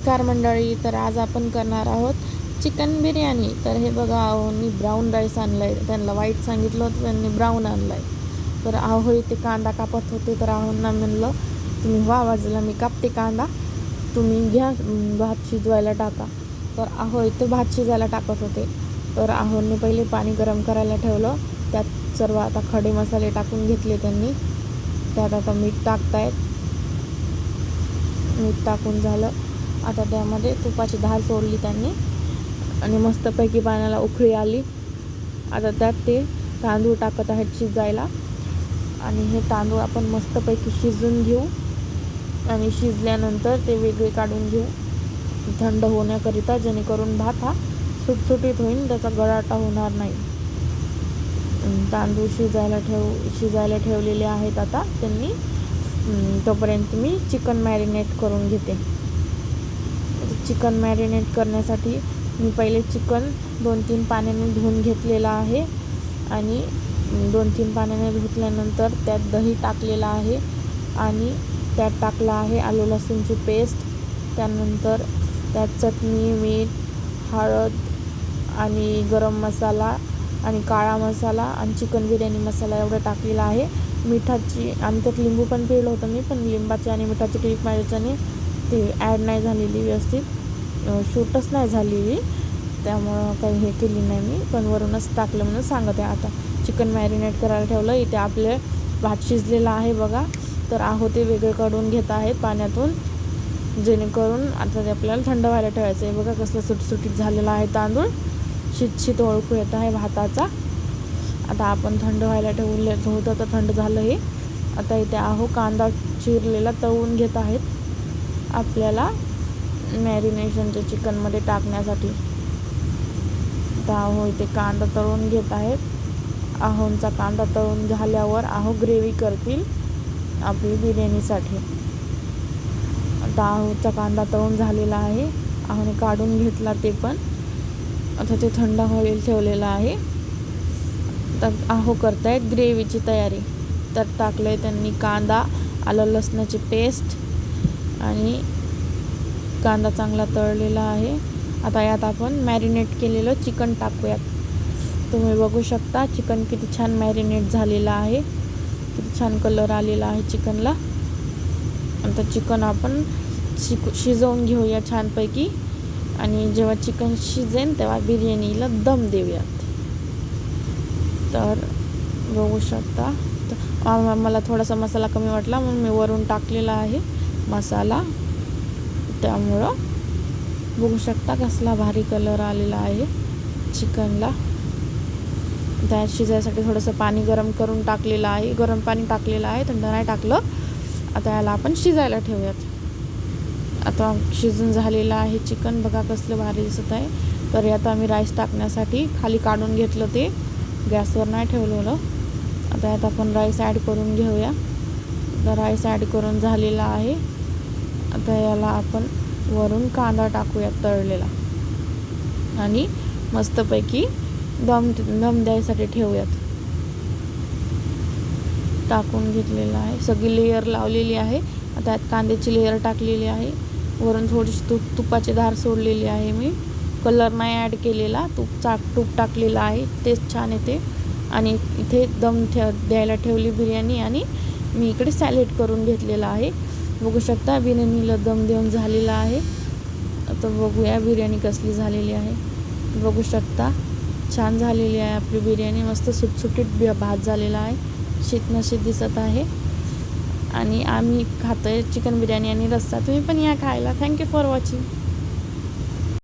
नमस्कार मंडळी. तर आज आपण करणार आहोत चिकन बिर्याणी. तर हे बघा, मी ब्राऊन राईस आणला आहे. त्यांना व्हाईट सांगितलं होतं, त्यांनी ब्राऊन आणला आहे. तर आहो इथे कांदा कापत होते. तर आहोंना म्हणलं तुम्ही व्हा बाजूला, मी कापते कांदा, तुम्ही घ्या भात शिजवायला टाका. तर आहो इथे भात शिजायला टाकत होते. तर आहोंनी पहिले पाणी गरम करायला ठेवलं. त्यात सर्व आता खडे मसाले टाकून घेतले त्यांनी. त्यात आता मीठ टाकतायत. मीठ टाकून झालं. आता त्यामध्ये तुपाची धार सोडली त्यांनी आणि मस्तपैकी पाण्याला उकळी आली. आता त्यात ते तांदूळ टाकत आहेत शिजायला आणि हे तांदूळ आपण मस्तपैकी शिजून घेऊ आणि शिजल्यानंतर ते वेगळे काढून घेऊ थंड होण्याकरिता, जेणेकरून भात हा सुटसुटीत होईल, त्याचा गळाटा होणार नाही. तांदूळ शिजायला ठेवलेले आहेत आता त्यांनी. तोपर्यंत मी चिकन मॅरिनेट करून घेते. चिकन मॅरिनेट करण्यासाठी मी पहिले चिकन 2-3 पाण्याने धुवून घेतलेलं आहे आणि 2-3 पाण्याने धुतल्यानंतर त्यात दही टाकलेलं आहे आणि त्यात टाकलं आहे आलं लसूणची पेस्ट. त्यानंतर त्यात चटणी, मीठ, हळद आणि गरम मसाला आणि काळा मसाला आणि चिकन बिर्याणी मसाला एवढं टाकलेला आहे. मिठाची आणि त्यात लिंबू पण पिळलं होतं मी, पण लिंबाची आणि मिठाची क्लिप माझ्याच्याने ती ॲड नाही झालेली, व्यवस्थित शूटच नाही झालेली, त्यामुळं काही हे केली नाही मी, पण वरूनच टाकलं म्हणून सांगते. आता चिकन मॅरिनेट करायला ठेवलं. इथे आपले भात शिजलेला आहे बघा. तर आहो ते वेगळे काढून घेत आहेत पाण्यातून, जेणेकरून आता ते आपल्याला थंड व्हायला ठेवायचं आहे. बघा कसलं सुटसुटीत झालेला आहे तांदूळ, शीत ओळखू येत आहे भाताचा. आता आपण थंड व्हायला ठेवलं होतं, तर थंड झालं हे. आता इथे आहो कांदा चिरलेला तळून घेत आहेत आपल्याला मॅरिनेशनच्या चिकनमध्ये टाकण्यासाठी. तर आहो इथे कांदा तळून घेत आहेत. आहोंचा कांदा तळून झाल्यावर आहो ग्रेव्ही करतील आपली बिर्याणीसाठी. आता आहोचा कांदा तळून झालेला आहे, आहोने काढून घेतला ते पण. आता ते थंड व्हायला ठेवलेलं आहे. तर आहो करतायत ग्रेव्हीची तयारी. तर टाकलं आहे त्यांनी कांदा, आलं लसणाची पेस्ट आणि कांदा चांगला तळलेला आहे. आता यात आपण मॅरिनेट केलेलं चिकन टाकूयात. तुम्ही बघू शकता चिकन किती छान मॅरिनेट झालेलं आहे, किती छान कलर आलेला आहे चिकनला. आता चिकन आपण शिजवून घेऊया छानपैकी आणि जेव्हा चिकन शिजेल तेव्हा बिर्याणीला दम देऊयात. तर बघू शकता, मला थोडासा मसाला कमी वाटला म्हणून मी वरून टाकलेला आहे मसाला. त्यामुळं बघू शकता कसला भारी कलर आलेला आहे चिकनला. त्यात शिजायसाठी थोडंसं पाणी गरम करून टाकलेलं आहे, गरम पाणी टाकलेलं आहे, थंड नाही टाकलं. आता याला आपण शिजायला ठेवूयात. आता शिजून झालेलं आहे चिकन, बघा कसलं भारी दिसत आहे. तर आता आम्ही राईस टाकण्यासाठी खाली काढून घेतलं, ते गॅसवर नाही ठेवलेलं. आता यात आपण राईस ॲड करून घेऊया. तर राईस ॲड करून झालेला आहे. आता याला आपण वरून कांदा टाकूया तळलेला आणि मस्तपैकी दम द्यायसाठी ठेवूयात. टाकून घेतलेलं आहे, सगळी लेयर लावलेली आहे. आता यात कांद्याची लेयर टाकलेली आहे, वरून थोडीशी तुपाची धार सोडलेली आहे. मी कलर नाही ॲड केलेला, तूप टाकलेलं आहे, टेस्ट छान येते. आणि इथे द्यायला ठेवली बिर्याणी आणि मी इकडे सॅलेड करून घेतलेला आहे. बघू शकता बिर्याणीला दम देऊन झालेला आहे. आता बघूया बिर्याणी कसली झालेली आहे. बघू शकता छान झालेली आहे आपली बिर्याणी, मस्त सुटसुटीत भात झालेला आहे, शीत दिसत आहे. आणि आम्ही खातोय चिकन बिर्याणी आणि रस्सा. तुम्ही पण या खायला. Thank you for watching.